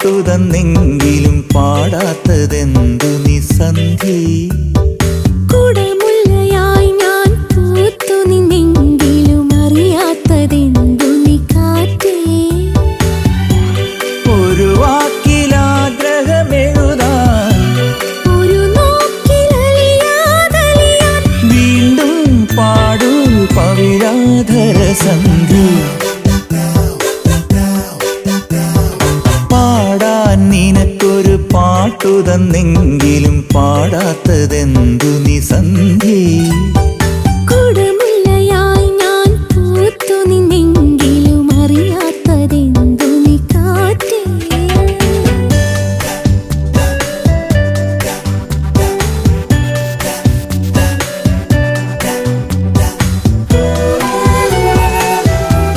പാട്ടു തന്നെങ്കിലും പാടാത്തതെന്തു നീ സന്ധ്യേ? കുടമുല്ലയായി ഞാൻ പൂത്തു നിന്നെങ്കിലും അറിയാത്തതെന്തു നീ കാറ്റേ? ഒരു വാക്കിലാഗ്രഹമെഴുതാൻ, ഒരു നോക്കിലലിയാതലിയാൻ വീണ്ടും പാടൂ പവിഴാധര സന്ധ്യേ. പാടാൻ നിനക്കൊരു പാട്ടു തന്നെങ്കിലും പാടാത്തതെന്തു നീ സന്ധ്യേ?